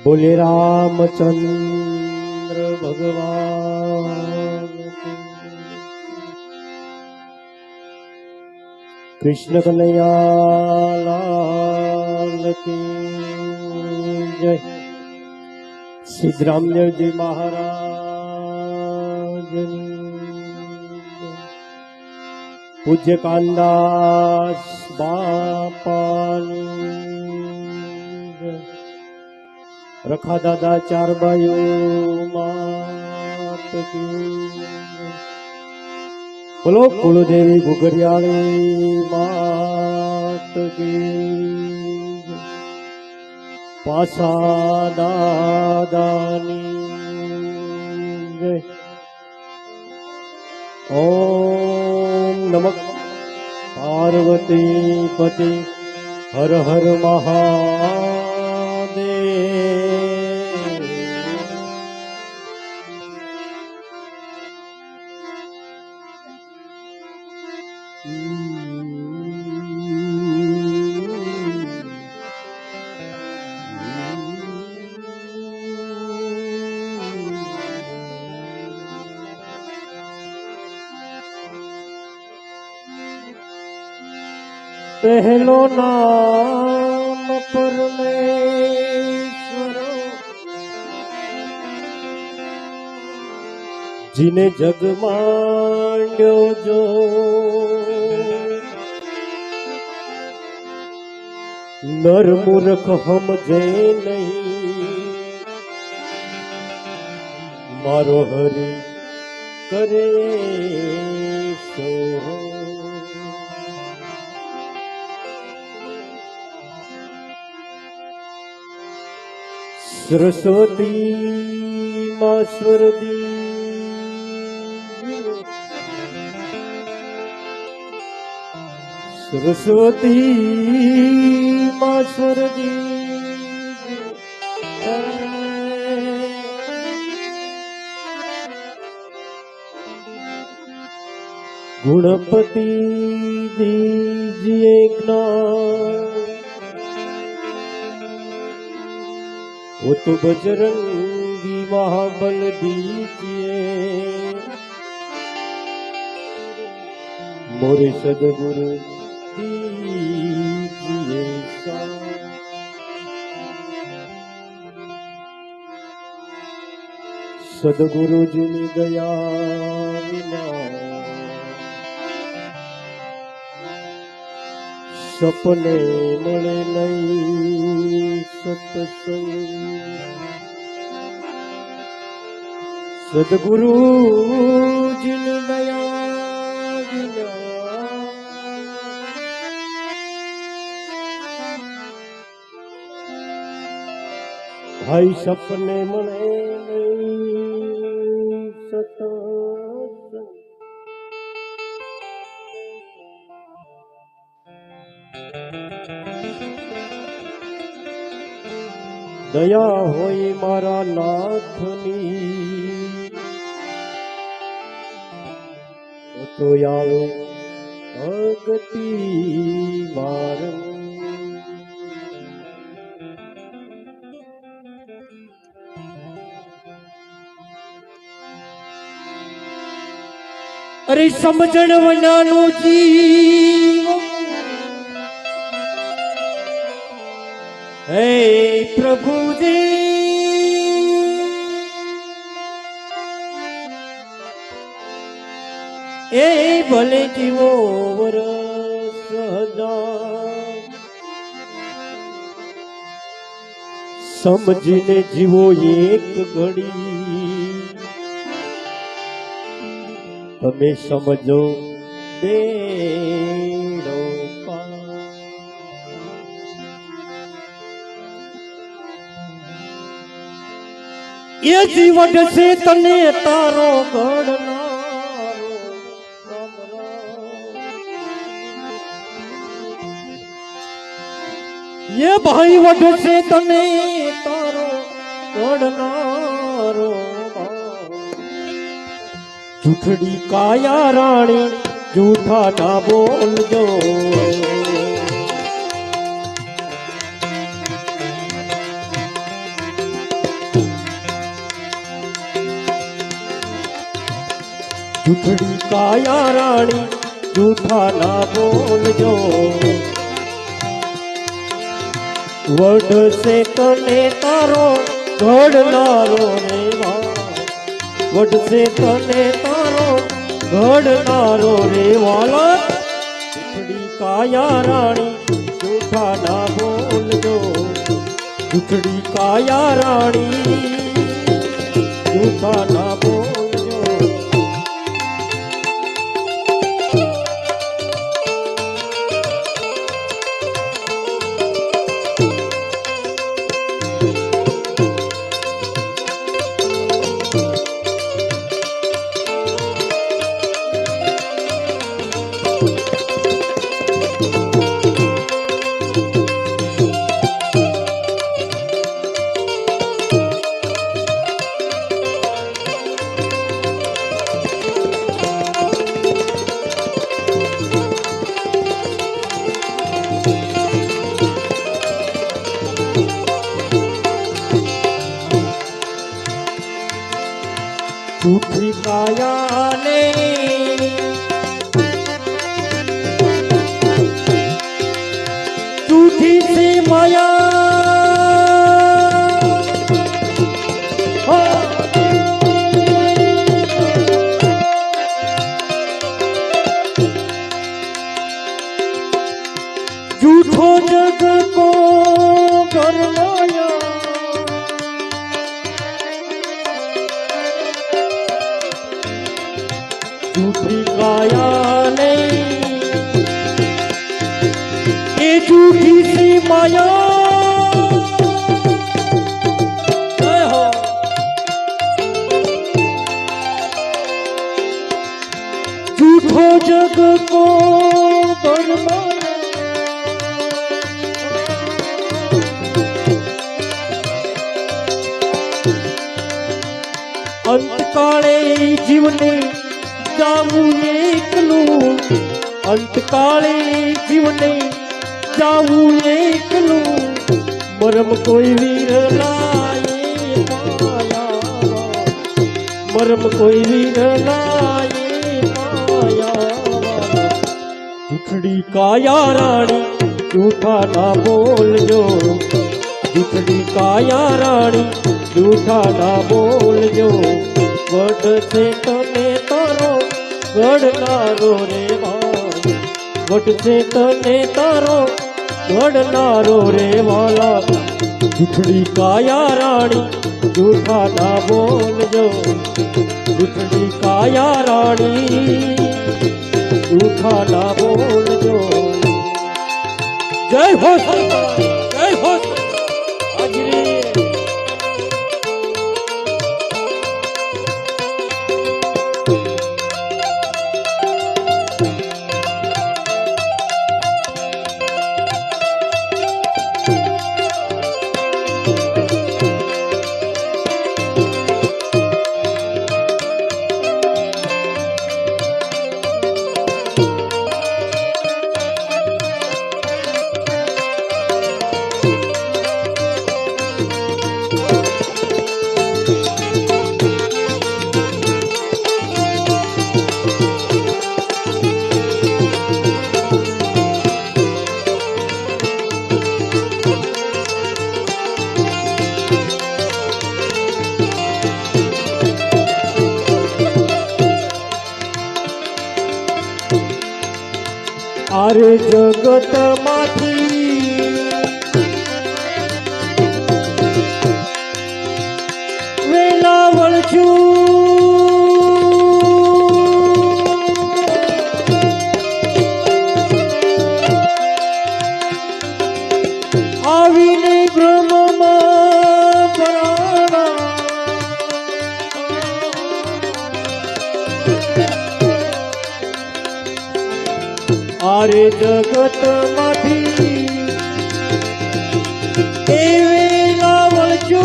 बोले रामचंद्र भगवान कृष्ण कन्हैया लाल की जय। सिद्धराम जी महाराज पूज्य कानदास बापानी रखा दादा चार बायु मात की बोलो कुलदेवी गुगरियाली मात की पासा दादानी जय। ओम नमः पार्वती पति हर हर महादेव। पहलो नाम परमेश्वर जिने जग मांड्यो जो नर मूर्ख हमजे नहीं मारो हरि करे सो। सरस्वती माँ स्वर्दी सरस्वती माँ स्वर्दी गुणपति दीजिए ज्ञान वो तो बजरंगी महाबल दीजिए मोरे सदगुरु दीजिए सदगुरु जी ने दया विना सपने मळे नहीं सत्संग। सदगुरु जिन दया विना भाई सपने मळे नहीं सत्संग। दया होई मारा नाथनी तो आवे अगति वारं। अरे समझण वञानो जीव हे प्रभु जी ए भले जीवो वरस हजार समझीने जीवो एक घड़ी તમે સમજો બેડો પાર। એ જીવન છે તને તારો ઘડનારો એ ભાઈ વઢશે તને તારો ઘડનારો झूठड़ी काया रानी झूठा ना बोल जो જૂઠડી કાયા રાણી જૂઠા ના બોલજો વઢશે તને તારો ઘડનારો રે વઢશે તને તારો ઘડનારો રે વાલા જૂઠડી કાયા રાણી જૂઠા ના બોલજો જૂઠડી કાયા રાણી જૂઠા ના બોલજો झूठी काया ने झूठी सी माया झूठो जग को करवाया झूठी काया नहीं ये झूठी सी माया हो झूठो जग को बरमाया अंतकाले जीवने जाऊं एकलू अंतकाले जीवने जाऊं एकलू मरम कोई वीर लाए माया मरम कोई वीर लाए माया झूठड़ी काया रानी झूठा ना बोलजो झूठड़ी काया रानी झूठा ना बोलजो वढसे तने तारो घडनारो रे वढसे तने तारो घडनारो रे वाला झूठड़ी काया रानी झूठा ना बोलजो झूठड़ी काया रानी झूठा ना बोलजो जय हो जय हो हाजरी आरे जगत माथी वेलावळ छू आवीने ब्रह्ममा पराणा आरे जगत माथी वेलावळ छू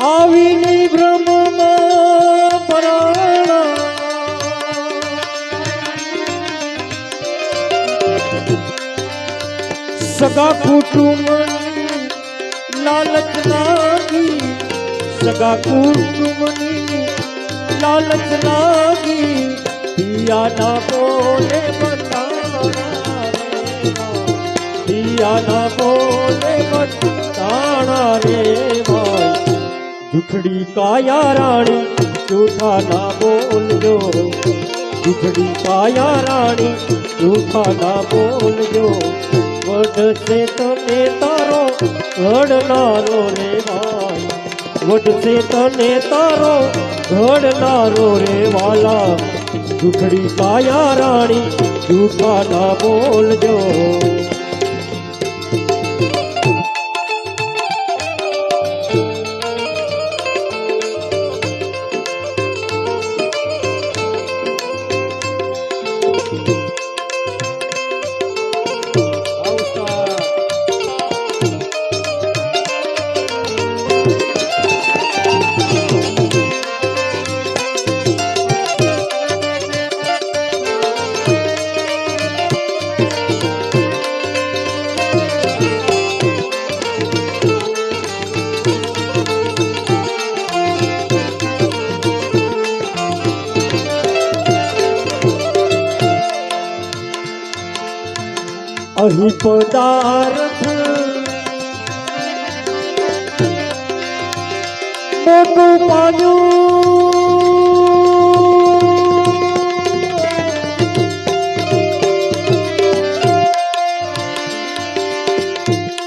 आवीने ब्रह्ममा पराणा सगा कुटुंब લાલચ લાગી સગા કુટુંબની લાલચ લાગી પિયાના બોલે બતાણા પિયાના બોલે બતાણા રે ભાઈ દુખડી કાયા રાણી જૂઠા ના બોલજો દુખડી કાયા રાણી જૂઠા ના બોલજો વડશે તને તારો ઘડનારો રે ભાઈ વડશે તને તારો ઘડનારો રે વાલા દુખડી કાયા રાણી જૂઠા ના બોલજો અહીં પદાર્થ મોટું પાડ્યું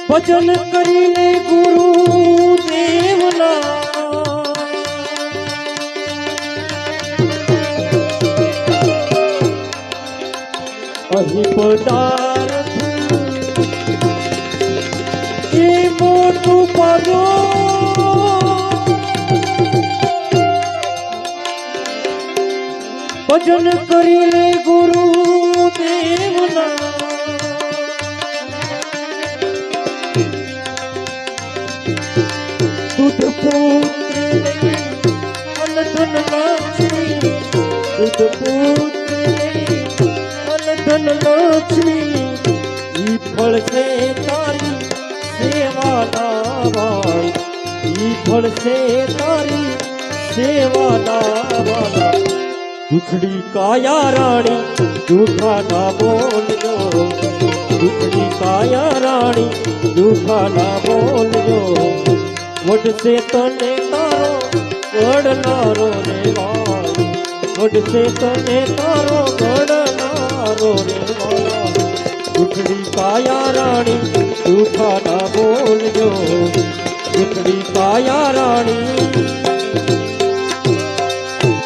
ભજન કરીને ગુરુ દેવના અહીં પદાર્થ મોટું ભજન કરી લે ગુરુ દેવના દૂધ પુત્ર અનધન લક્ષ્મી દૂધ પુત્ર અનધન લક્ષ્મી ઈ ફળ છે તારી સેવાના વાળ ઈ ફળ છે તારી સેવાના વાળા દુખડી કાયા રાણી જૂઠા ના બોલજો દુખડી કાયા રાણી જૂઠા ના બોલજો વડશે તને તારો ઘડનારો રે વાળ વડશે તને તારો ઘડનારો રે વાળ દુખડી કાયા રાણી જૂઠા ના બોલજો દુખડી કાયા રાણી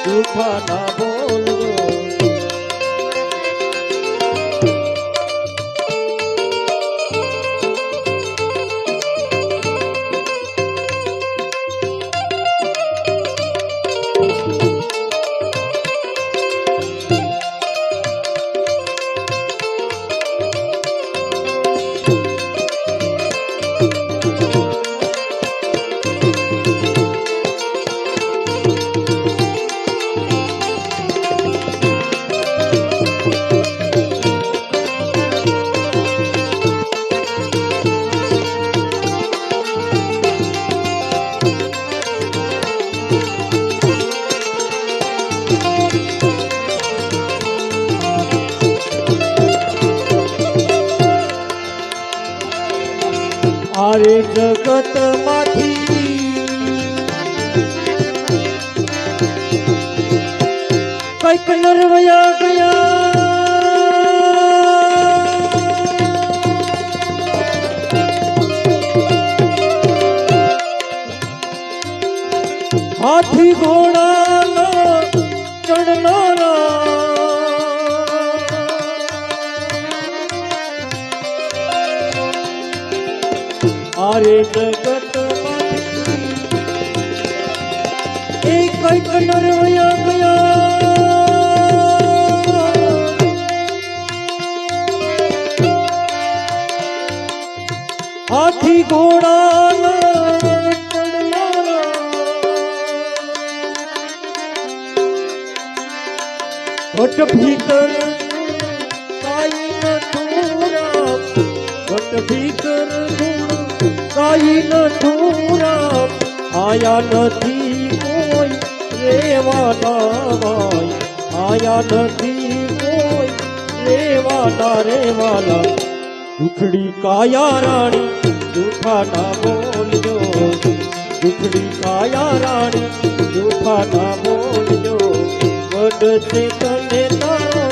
જૂઠા ના બોલજો આરે જગત માંથી કઈક નરવયા ગયા હાથી ઘોડા ચડનારા આરે જગત માંથી એક કઈક નરવયા ગયા હાથી ઘોડા ઘટ ભીતર કાઈ ન થોરા ઘટ ભીતર આઈ નથુરામ આયા નથી કોઈ રેવાના ભાઈ આયા નથી કોઈ રેવાના રેવાલા દુખડી કાયા રાણી જૂઠા ના બોલજો દુખડી કાયા રાણી જૂઠા ના બોલજો વડશે તને તારો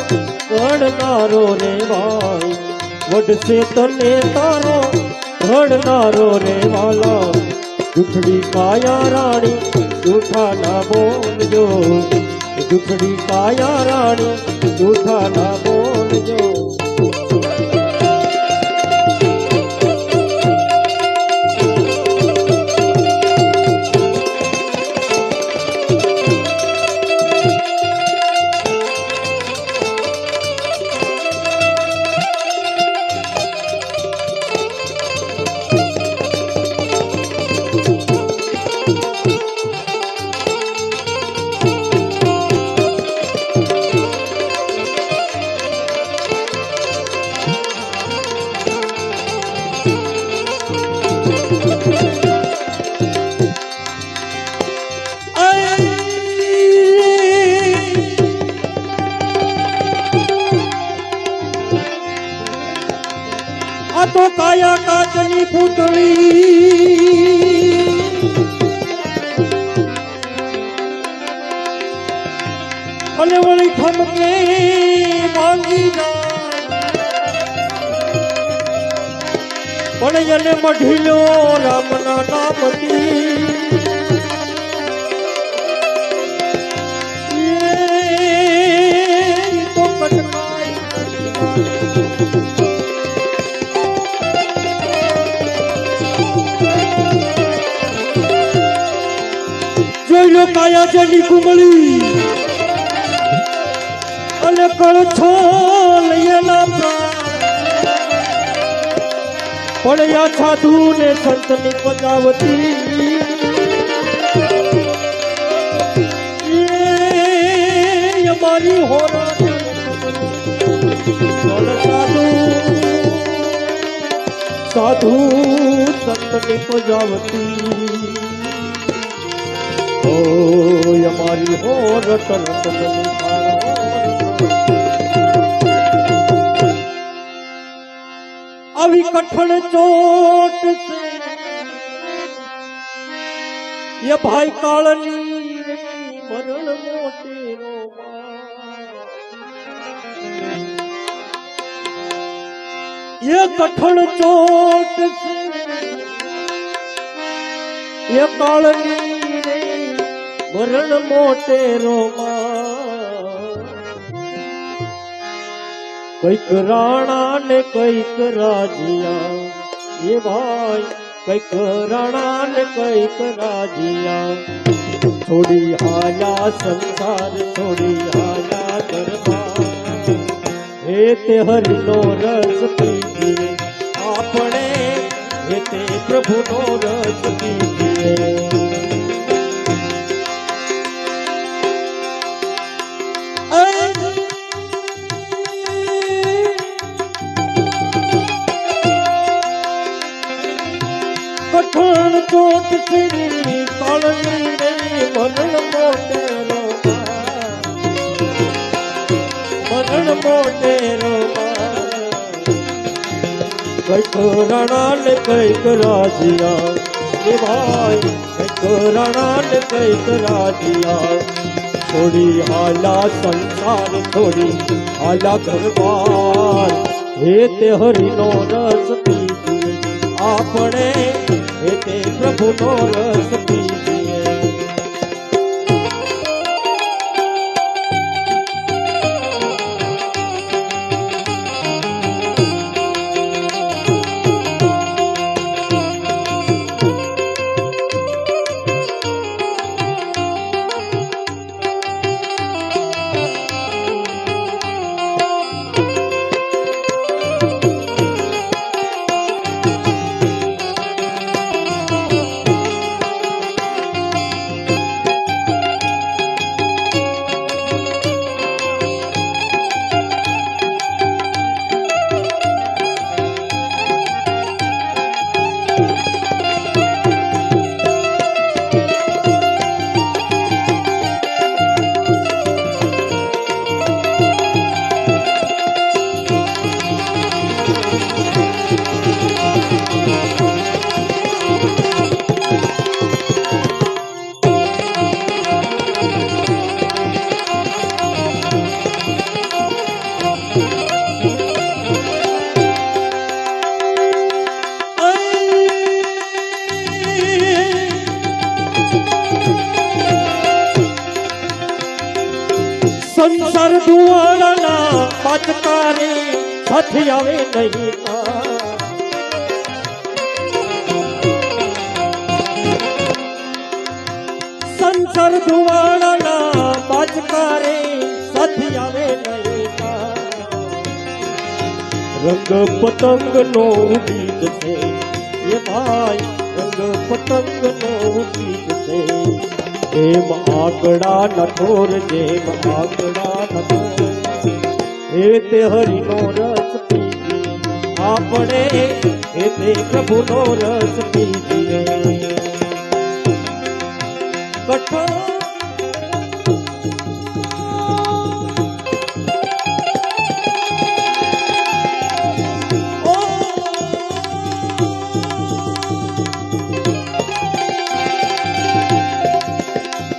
ઘડનારો રે ભાઈ વડશે તને તારો ઘડનારો રે વાલા દુખડી કાયા રાણી જૂઠા ના બોલજો દુખડી કાયા રાણી જૂઠા ના બોલજો તો કાયા કાચની પૂતળી અને વળી ખમકે માંગી પણ એને મઢીલો રામના નામથી તો કટકાઈ જોઈ લો કાયા જેની કુમળી અને કળછો લઈએલા પડ્યા સાધુ ને સંતની પદાવતી અમારી હોરા સાધુ સંતની પદાવતી અમારી હો રતન આવી કઠણ ચોટ એ ભાઈ કાળની મરણ મોટેરો એ કઠણ ચોટ એ કાળની મરણ મોટેરો કઈક રાણા ને કઈક રાજિયા એ ભાઈ કઈક રાણા ને કઈક રાજિયા થોડી હાયા સંસાર થોડી હાયા દરબાર હે તે હરિનો રસ પીજીએ આપણે હે તે પ્રભુનો રસ પીજીએ કઠણ ચોટ શ્રી કાળની રે મરણ મોટેરો કઈક રાણા ને કઈક રાજિયા એ ભાઈ કઈક રાણા ને કઈક રાજિયા થોડી હાલા સંસાર થોડી હાલા ઘરબાર હે તે હરિનો રસ પીજીએ આપણે હે તે પ્રભુનો રસ પીજીએ બાચકારે સાથી આવે નહીં સંસાર ધુવાળાના બાચકારે સાથી આવે નહીં રંગ પતંગ નો બીજ છે એ ભાઈ રંગ પતંગ નો બીજ છે જેમ આંકડા નઠોર જેમ આંકડા નઠોર એ તે હરિનો રસ પીએ આપણે એ તે પ્રભુનો રસ પીએ કઠોર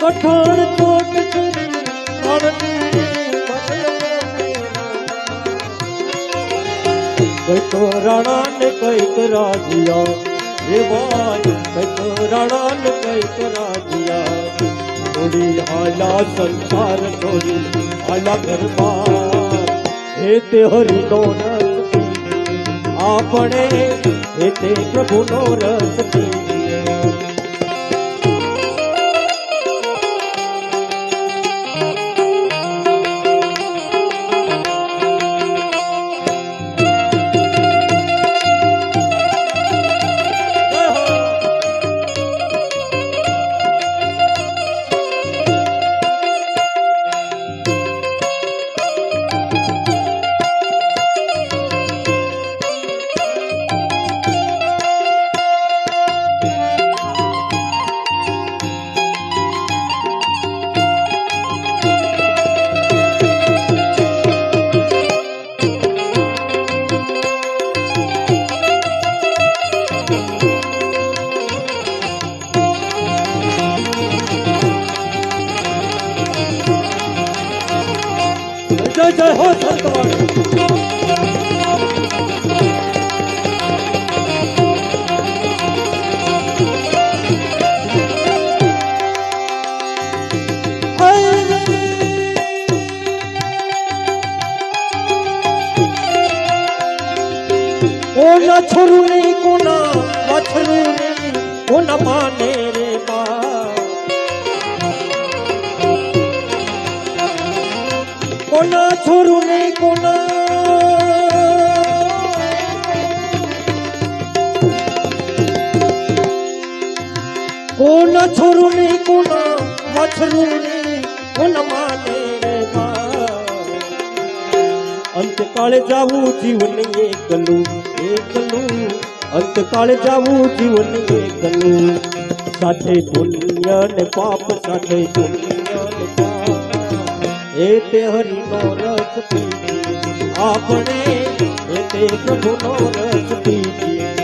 કઠોળ ચોટ કઈક રાણા ને કઈક રાજિયા એ ભાઈ કઈક રાણા ને કઈક રાજિયા થોડી હાલા સંસાર થોડી હાલા ઘરમાં હે તે હરિનો રસ આપણે હે તે પ્રભુનો રસ પીએ जय जय हो संतवाणी कोना छोरू नहीं कोना मछरू नहीं कोना माने रे बा कोना छोरू नहीं कोना कोना छोरू नहीं कोना मछरू नहीं कोना माने रे बा अंत काले जावू जीवन एकलू एकलू अंत काले जावू जीवन एकलू साथे पुण्य ने पाप साथे पुण्य ने पाप ए ते हरिनो रस पीए आपने ए ते प्रभुनो रस पीए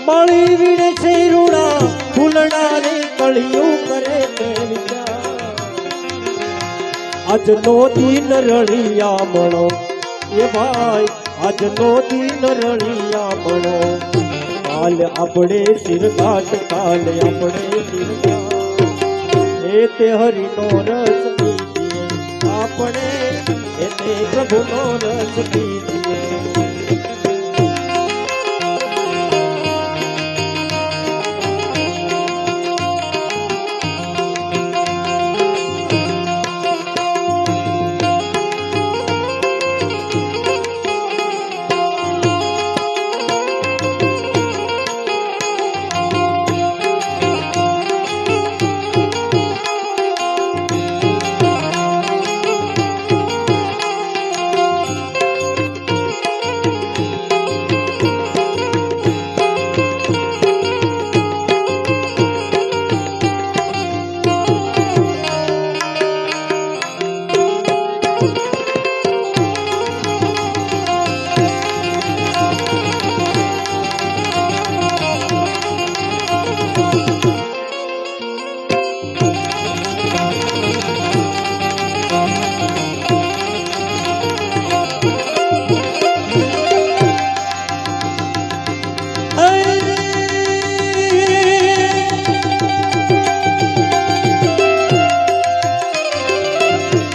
माली वीणे से रूड़ा फूलडारे कलियों करे आज नो दिन रलिया मणो ये भाई आज नो दिन रलिया मणो કાલ આપણે શિરઘાટ કાલ આપણે શિરઘાટ એ તે હરિનો રસ પીજીએ આપણે એ તે પ્રભુનો રસ પીજીએ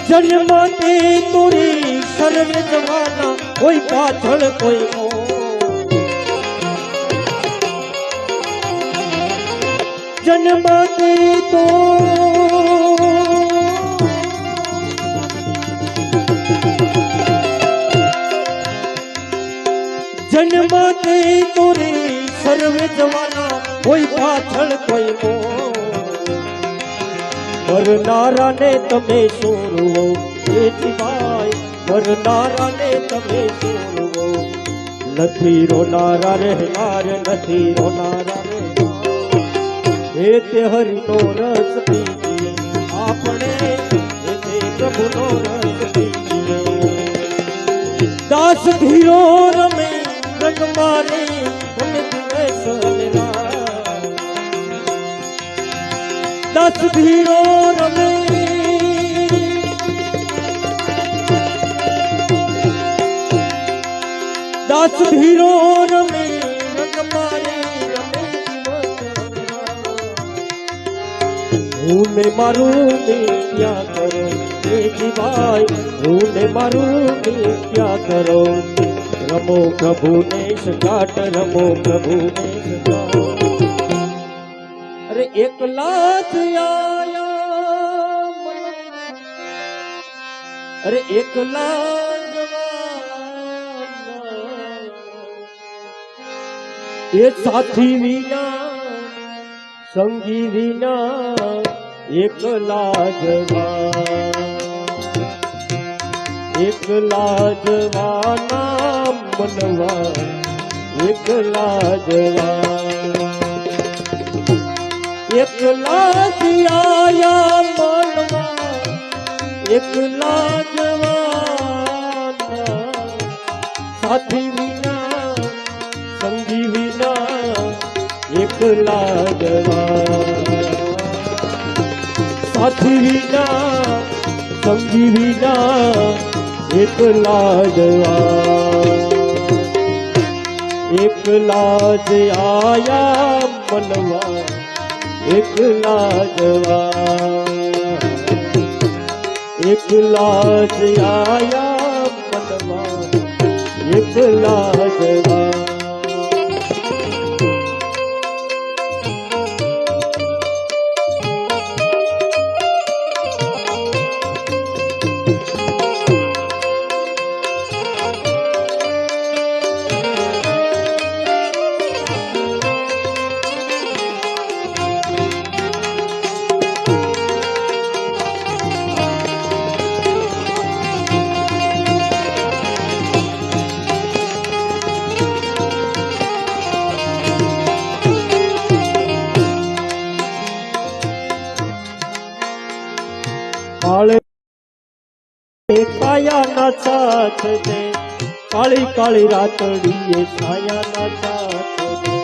જન્મથી તુરી સર્વે જવાના કોઈ પાછળ કોઈ જન્મથી તો જન્મથી તુરી સર્વે જવાના કોઈ પાછળ કોઈ મરનારાને તમે સોરવો એ જીવાય મરનારાને તમે સોરવો નથી રોનારા રહેનાર નથી રોનારા રહેનાર એ તે હરિનો રસ પીજીએ આપણે એ તે પ્રભુનો રસ પીજીએ દાસ ધીરો રમે રંગ મારે રમે દિવસ અને રાત દાસ ધીરો રમે દાસ ધીરો રમે રંગ મારે રમે હું ને મારું ક્યાં કરો એ જીવાય હું ને મારું ક્યાં કરો રમો પ્રભુને સગાટ રમો પ્રભુને સગાટ અરે એકલા જ આયા અરે એકલા એ સાથી વિના સંગી વિના એકલા જવાના મનવા એકલા જવા એકલા જ આયા મનવા એકલા જવાના સાથી વિના સંગી વિના એકલા જવા સાથી વિના સંગી વિના એકલા જવા એકલા જ આયા મનવા એકલા જવા એકલા જ આયા મનવા એકલા જવા કાયાના સાથ દે કાળી કાળી રાતડીએ છાયાના સાથ દે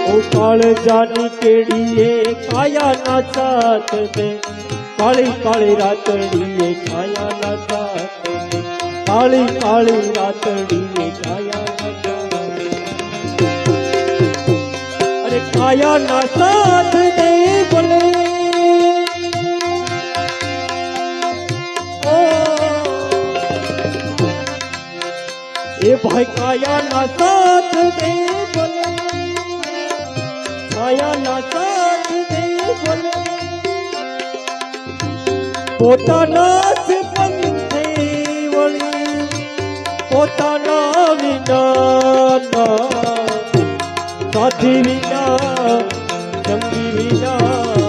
ઓ કાળજાની કેડીએ કાયાના સાથ દે કાળી કાળી રાતડીએ છાયાના સાથ દે કાળી કાળી રાતડી કાયા અરે કાયા ના સાથ દે બોલે એ ભાઈ કાયા ના સાથ દે બોલે કાયા ના સાથ દે બોલે પોતાના જ પંથે વળી પોતાના વિના સાથી વિના સંગી વિના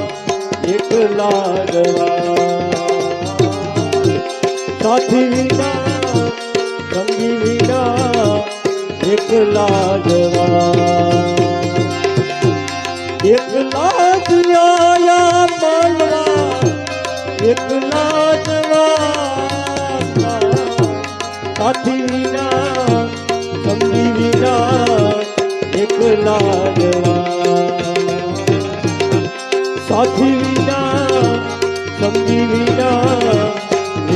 એકલા જવા સાથી વિના સંગી વિના એકલા જવા એકલા જ આયા મળવા એકલા જવા સાથી વિના સંગી વિના એકલા જવા સાથી વિના સંગી વિના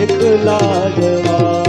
એકલા જવા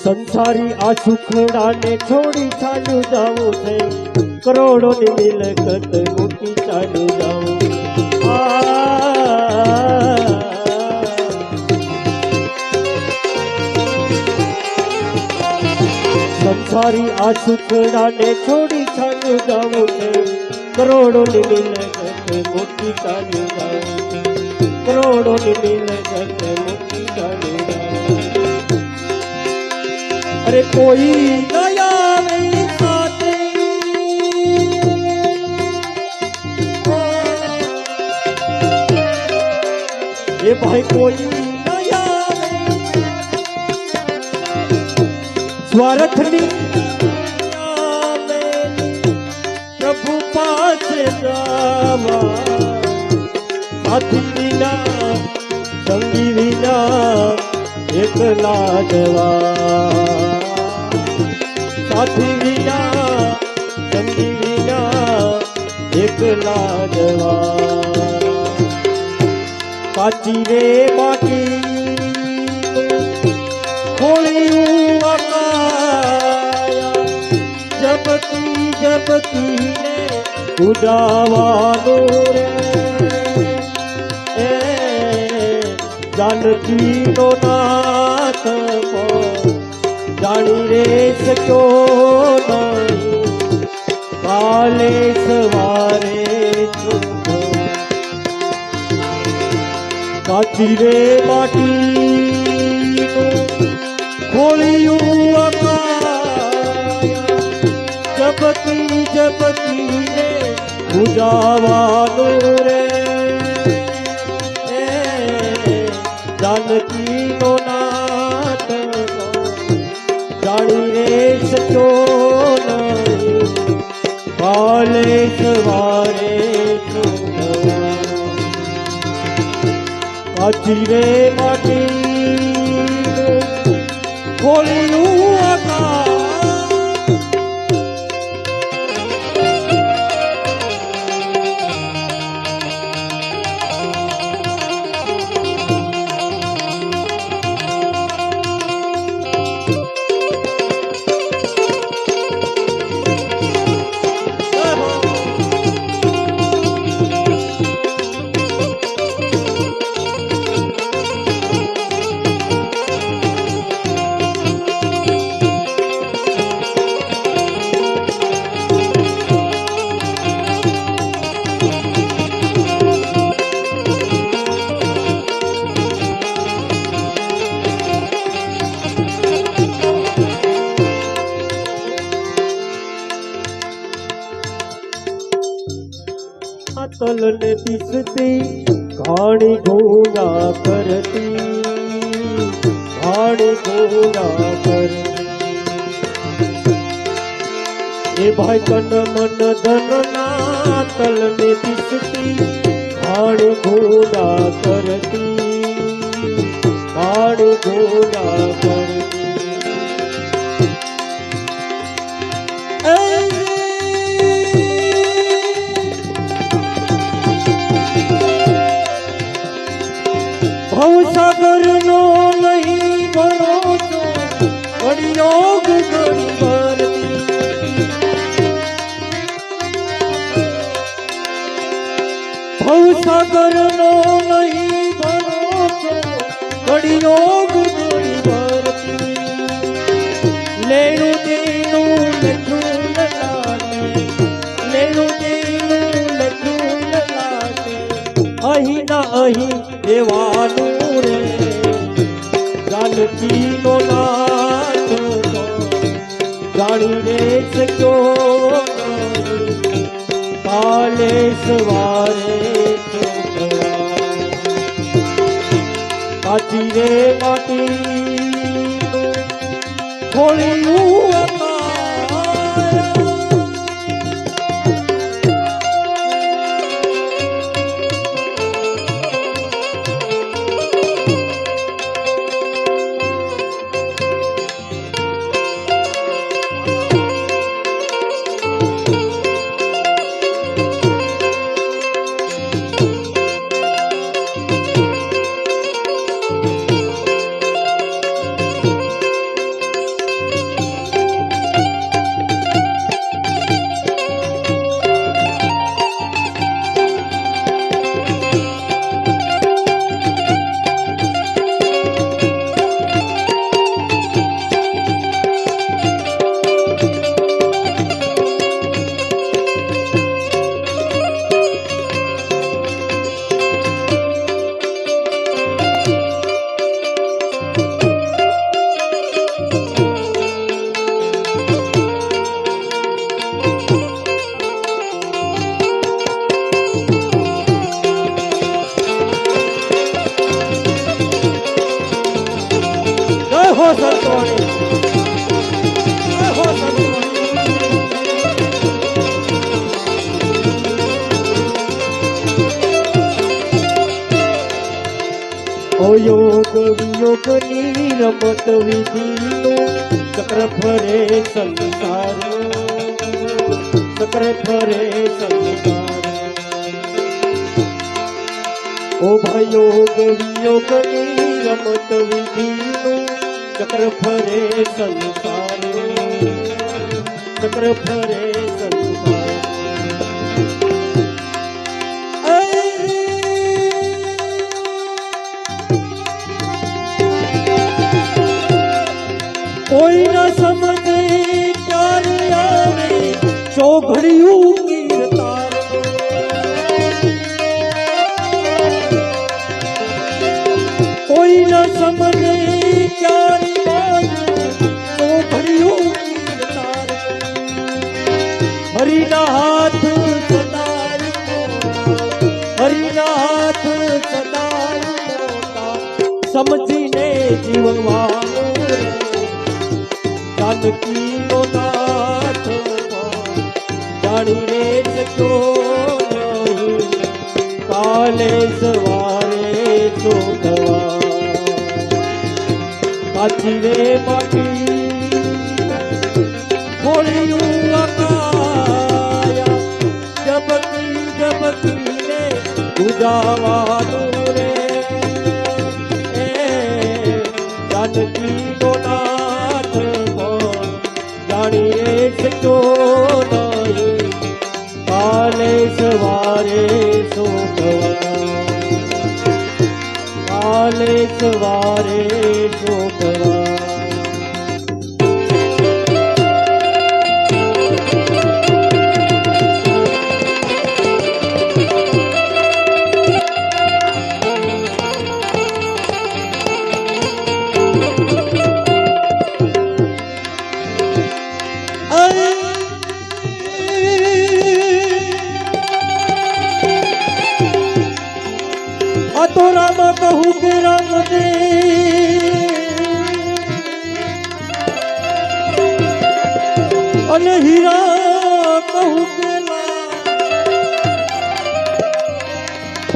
સંસારી આ સુખડાને છોડી ચાલુ જાવું છે કરોડોની મિલકત મૂકી ચાલુ જાવું સંસારી આ સુખડાને છોડી ચાલુ જાવું છે કરોડોની મિલકત મૂકી ચાલુ જાવું કરોડોની મિલકત મૂકી ચાલુ જાવું અરે કોઈ દયા નહીં સાથે એ ભાઈ કોઈ દયા સ્વાર્થની પ્રભુ પાસે જવા સાથી વિના સંગી વિના એકલા જવા સાથી વિના સંગી વિના એકલા જવા કાચી રે માટી ખોળ્યું અકાયા જબતી ને ઉડાવાનું રે જાનકી નો નાથ જાણી રે શક્યો નહીં કાલે સવારે કાચી રે માટી ખોળ્યું અકાયા જબતી ને ઉજાવાનું રે જાનકી નો નાથ જાણી રે શક્યો નહીં કાલે સવારે કાચી રે માટી ખોળ્યું અકાયા तल ने दिसती घाणी घोड़ा करती घाणी घोड़ा करती ये भाई तन मन धन ना तल ने दिसती घाणी घोड़ा करती घाणी घोड़ा करती भवसागर नो नहीं भरोसो घड़ी योग घड़ी भरती भवसागर नो नहीं भरोसो घड़ी योग घड़ी भरती लेणु देणु लखू लाटे लेणु देणु लखू लाटे अही ना अही देवानु रे जानकी नो नाथ जानी रे सक्यो काले सवारे काची रे माटी थोड़ी हो संतोणी हो संतोणी ओ योग वियोग नी रमत विधि नो चक्र फरे संसार चक्र फरे संसार ओ भाई योग वियोग नी रमत विधि नो चक्र फरे संसार चक्र फरे संसार कोई न समझे प्यार आवे चौघड़ियों की तार कोई न समझे प्यार हरिना हाथ सदाई हरिना हाथ सदाई समझीने जीवन वालो जानकी नो नाथ जानी रे सक्यो काले सवारे चोखवा काची रे माटी थोड़ी पूजावानु रे जानकी नो नाथ जानी रे सक्यो नहीं काले सवारे शोभवा काले सवारे शोभवा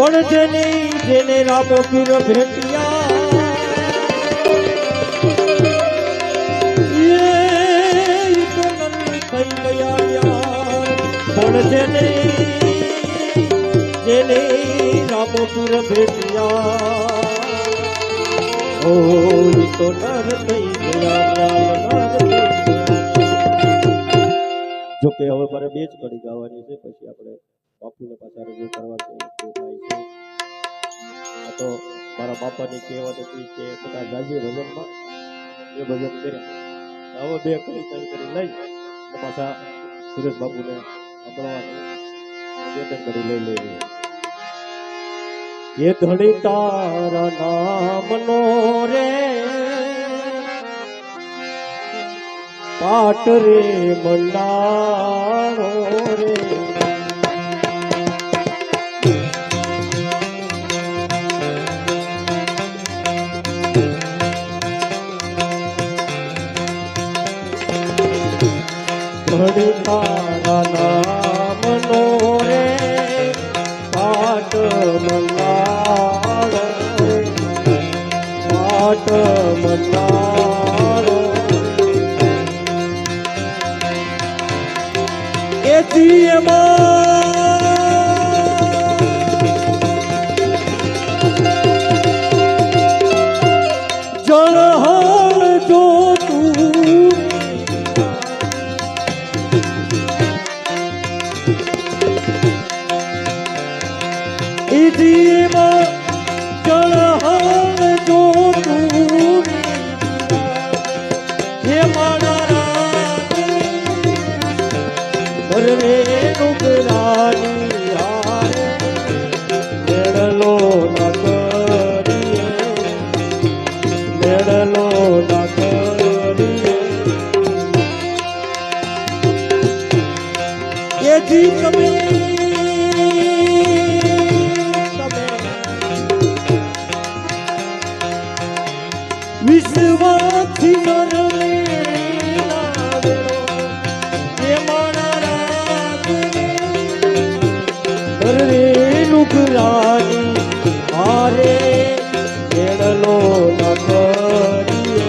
પણ જેને રામો પીર ભેટ્યા એ તો નંદ થઈ ગયા યાર પણ જેને રામો પીર ભેટ્યા ઓ એ તો નર થઈ ગયા જો કે હવે મારે બે જ કડી ગાવાની છે પછી આપણે બાપુને પાછા રજૂ કરવા થાય છે આ તો મારા બાપાની કહેવત હતી કે બધા જાજે ભજનમાં એ ભજન કર્યા હવે બે કડી કરી લઈ પાછા સુરેશ બાપુને સાંભળવાનું બે ત્રણ કડી લઈ લેવી એ ધણી તારા નામનો રે પાટ રે મંડાણો રે ધણી તારા નામનો રે પાટ મંડાણો રે પાટ મંડાણો એ જળહળ જો તું એ જીવમાં જળહળ જો તું હે મારા રે નુકરાની હારે મેળલો ના કરીએ મેળલો ના કરીએ એ જી તમે વિશ્વાથી નરને નુકરાની હારે મેળલો ના કરીએ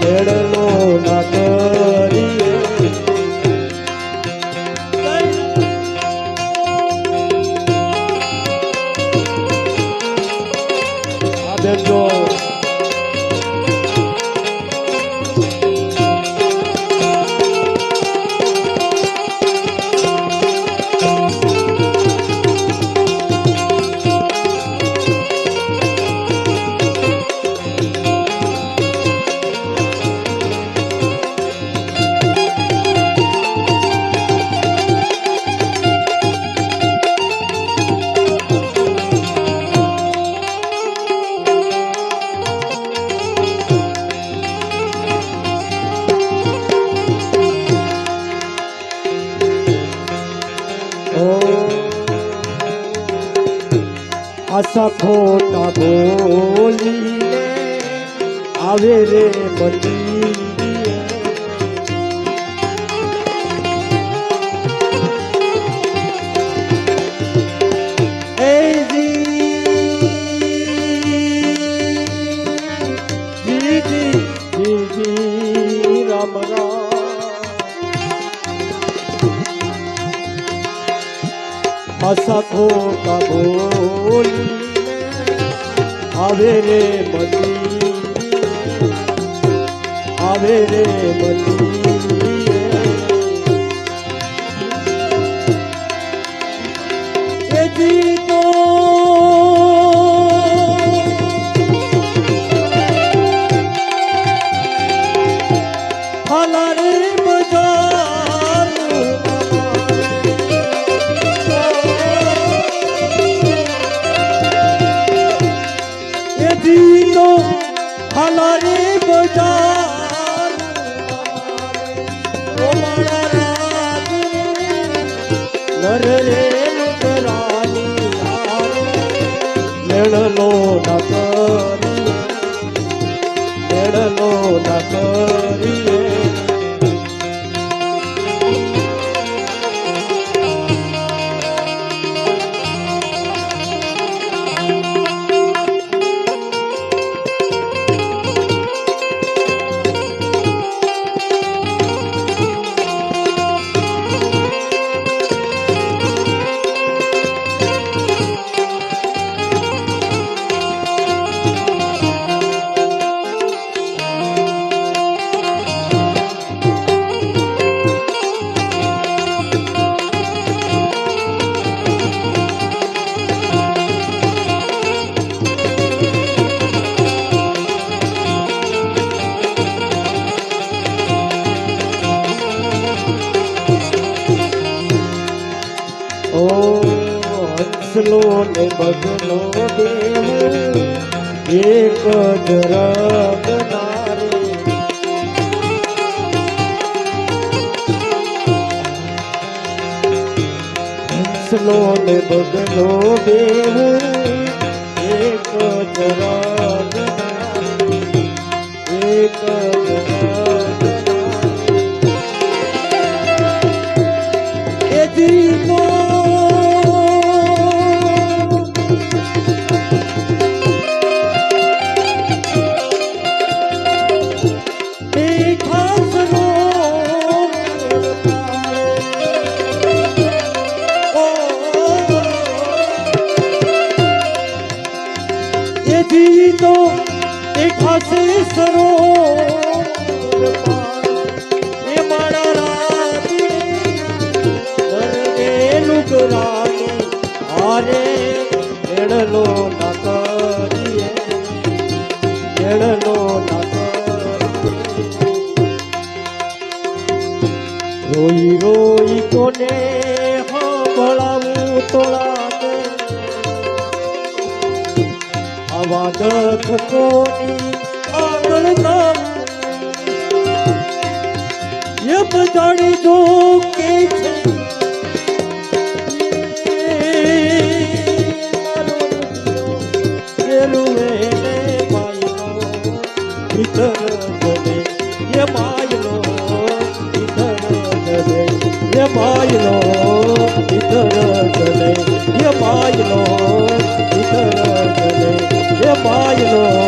મેળલો ના કરીએ આ બેનજો આશા ખોટા બોલીને આવે રે મટી રામ રામ આશા ખોટા બોલી આવે રે મતી આવે રે મતી એ જીતો હાલા રે બજાર જીતો હાલા રે બજાર નર રે નુકરાની મેળલો ના કરીએ મેળલો ના કરીએ હંસલો ને બગલો દેવું એક જ રંગના રે. હંસલો ને બગલો દેવું એક જ રંગના રે. એક જ રંગના રે. એ જીવો તો દેખાશે સરોવર એ મારા રાતે લુગરાની આરે એડલો ના કરીએ એડલો ના કરીએ. રોઈ રોઈ કોને ભળાવું તોળા આવા દખ કોની આગળ નામ એ બજાડી જો કે છે ભીતર જને એ માયલો ભીતર જને એ માયલો ભીતર જને એ માયલો ભીતર જને એ માયલો